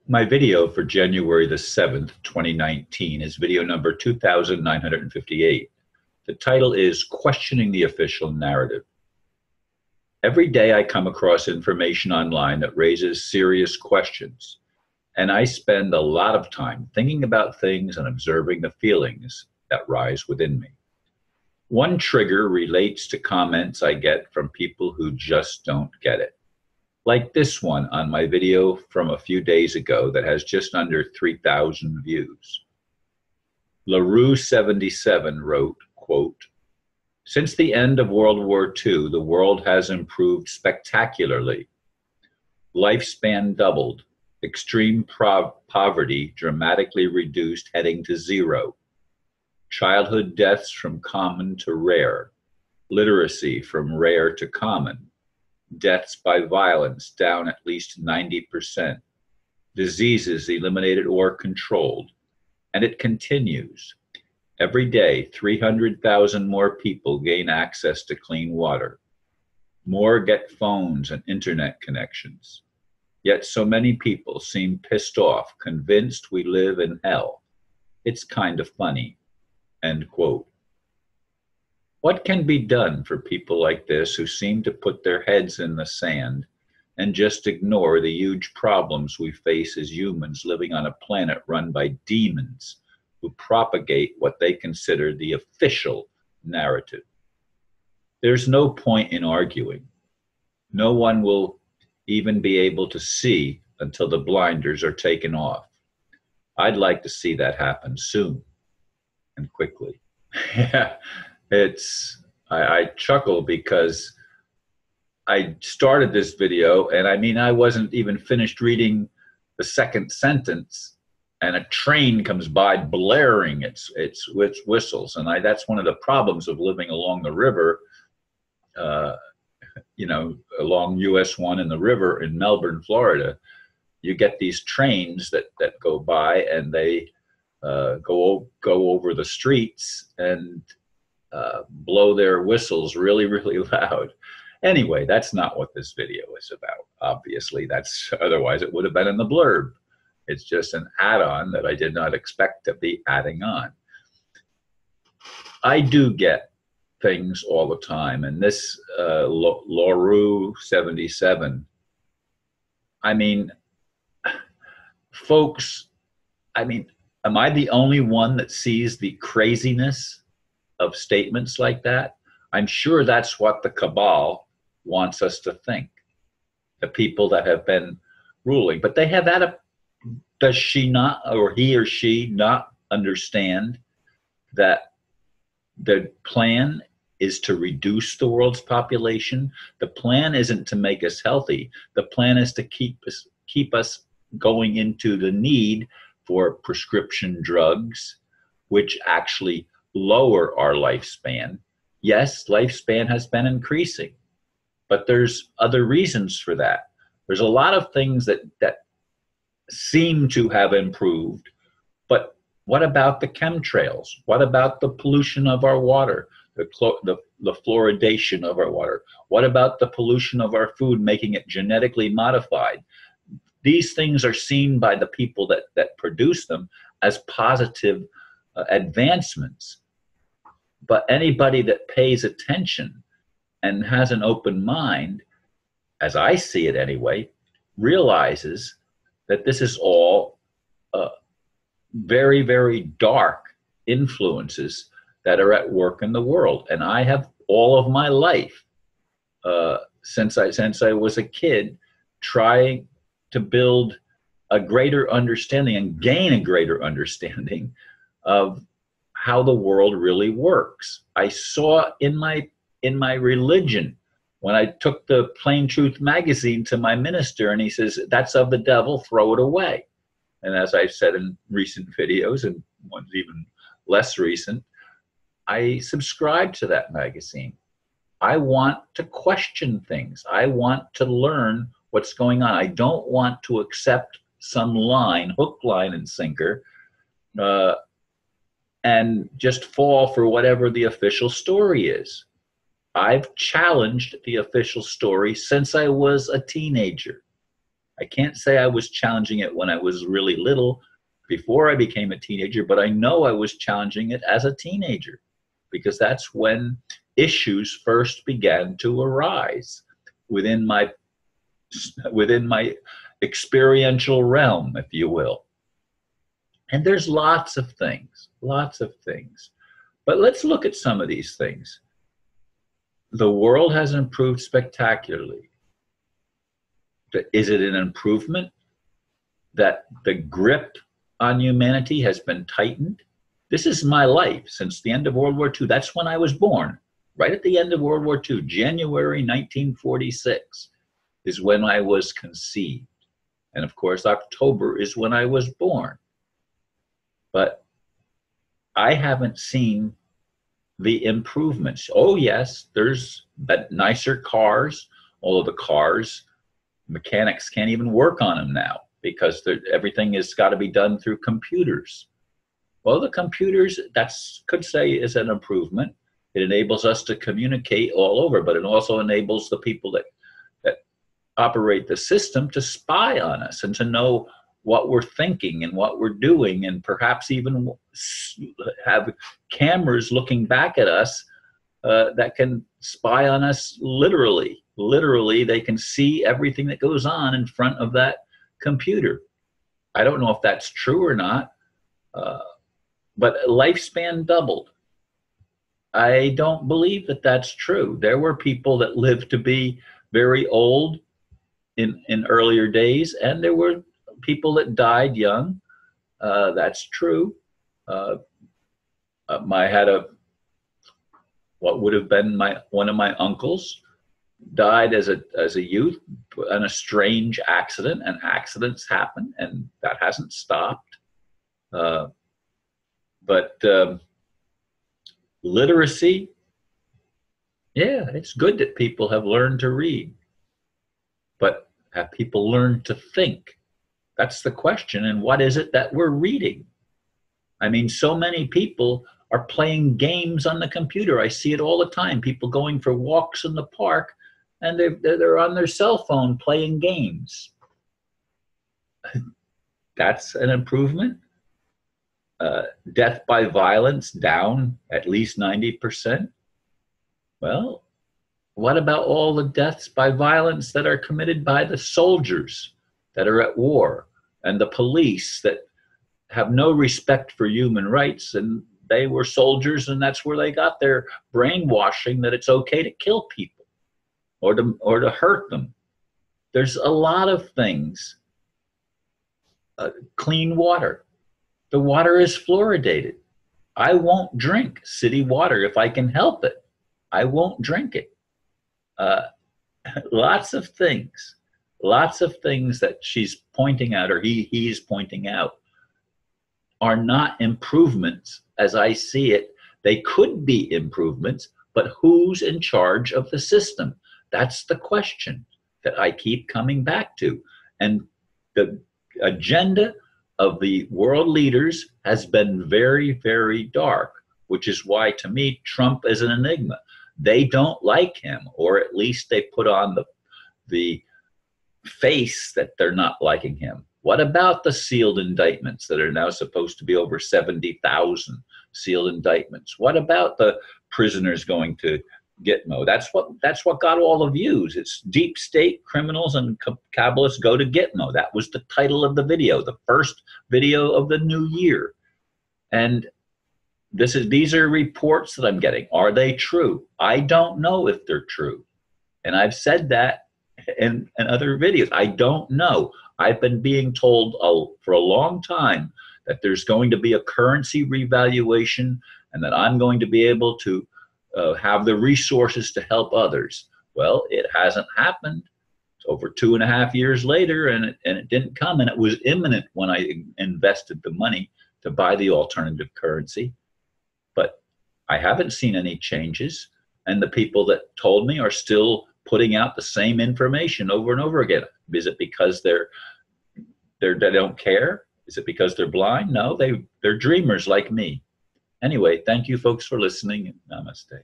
My video for January the 7th, 2019 is video number 2958. The title is Questioning the Official Narrative. Every day I come across information online that raises serious questions, and I spend a lot of time thinking about things and observing the feelings that rise within me. One trigger relates to comments I get from people who just don't get it. Like this one on my video from a few days ago that has just under 3,000 views. LaRue77 wrote, quote, "Since the end of World War II, the world has improved spectacularly. Lifespan doubled, extreme poverty dramatically reduced, heading to zero. Childhood deaths from common to rare, literacy from rare to common. Deaths by violence down at least 90%, diseases eliminated or controlled." And it continues. Every day, 300,000 more people gain access to clean water. More get phones and internet connections. Yet so many people seem pissed off, convinced we live in hell. It's kind of funny, end quote. What can be done for people like this who seem to put their heads in the sand and just ignore the huge problems we face as humans living on a planet run by demons who propagate what they consider the official narrative? There's no point in arguing. No one will even be able to see until the blinders are taken off. I'd like to see that happen soon and quickly. Yeah. I chuckle because I started this video and I wasn't even finished reading the second sentence and a train comes by blaring its whistles. And that's one of the problems of living along the river, along US 1 in the river in Melbourne, Florida. You get these trains that go by and they go over the streets and blow their whistles really, really loud. Anyway, that's not what this video is about. Obviously, otherwise it would have been in the blurb. It's just an add-on that I did not expect to be adding on. I do get things all the time, and this LaRue77, folks, am I the only one that sees the craziness of statements like that? I'm sure that's what the cabal wants us to think, the people that have been ruling. But they have does she not, or he or she not understand that the plan is to reduce the world's population? The plan isn't to make us healthy. The plan is to keep us going into the need for prescription drugs, which actually lower our lifespan. Yes, lifespan has been increasing, but there's other reasons for that. There's a lot of things that seem to have improved, but what about the chemtrails? What about the pollution of our water, the fluoridation of our water? What about the pollution of our food, making it genetically modified? These things are seen by the people that produce them as positive advancements. But anybody that pays attention and has an open mind, as I see it anyway, realizes that this is all very, very dark influences that are at work in the world. And I have all of my life, since I was a kid, trying to build a greater understanding and gain a greater understanding of how the world really works. I saw in my religion, when I took the Plain Truth magazine to my minister and he says, "That's of the devil, throw it away." And as I've said in recent videos, and ones even less recent, I subscribe to that magazine. I want to question things. I want to learn what's going on. I don't want to accept some line, hook, line, and sinker, and just fall for whatever the official story is. I've challenged the official story since I was a teenager. I can't say I was challenging it when I was really little, before I became a teenager, but I know I was challenging it as a teenager, because that's when issues first began to arise within my experiential realm, if you will. And there's lots of things, lots of things. But let's look at some of these things. The world has improved spectacularly. Is it an improvement that the grip on humanity has been tightened? This is my life since the end of World War II. That's when I was born, right at the end of World War II. January 1946 is when I was conceived. And of course, October is when I was born. But I haven't seen the improvements. Oh yes, there's nicer cars, although the cars, mechanics can't even work on them now because everything has got to be done through computers. Well, the computers, could say is an improvement. It enables us to communicate all over, but it also enables the people that operate the system to spy on us and to know what we're thinking and what we're doing, and perhaps even have cameras looking back at us that can spy on us literally. Literally, they can see everything that goes on in front of that computer. I don't know if that's true or not, but lifespan doubled. I don't believe that that's true. There were people that lived to be very old in earlier days, and there were people that died young. That's true. I had what would have been one of my uncles died as a youth in a strange accident, and accidents happen, and that hasn't stopped. But literacy, yeah, it's good that people have learned to read, but have people learned to think? That's the question. And what is it that we're reading? I mean, so many people are playing games on the computer. I see it all the time. People going for walks in the park, and they're on their cell phone playing games. That's an improvement. Death by violence down at least 90%. Well, what about all the deaths by violence that are committed by the soldiers that are at war, and the police that have no respect for human rights, and they were soldiers, and that's where they got their brainwashing that it's okay to kill people or to hurt them. There's a lot of things. Clean water. The water is fluoridated. I won't drink city water if I can help it. I won't drink it. Lots of things that she's pointing out, or he's pointing out, are not improvements as I see it. They could be improvements, but who's in charge of the system? That's the question that I keep coming back to. And the agenda of the world leaders has been very, very dark, which is why, to me, Trump is an enigma. They don't like him, or at least they put on the face that they're not liking him. What about the sealed indictments that are now supposed to be over 70,000 sealed indictments? What about the prisoners going to Gitmo? That's what got all the views. It's deep state criminals and Kabbalists go to Gitmo. That was the title of the video, the first video of the new year. And these are reports that I'm getting. Are they true? I don't know if they're true. And I've said that in other videos. I don't know. I've been being told for a long time that there's going to be a currency revaluation, and that I'm going to be able to have the resources to help others. Well, it hasn't happened. It's over 2.5 years later, and it didn't come, and it was imminent when I invested the money to buy the alternative currency. But I haven't seen any changes, and the people that told me are still putting out the same information over and over again. Is it because they don't care? Is it because they're blind? No, they're dreamers like me. Anyway, thank you folks for listening, and namaste.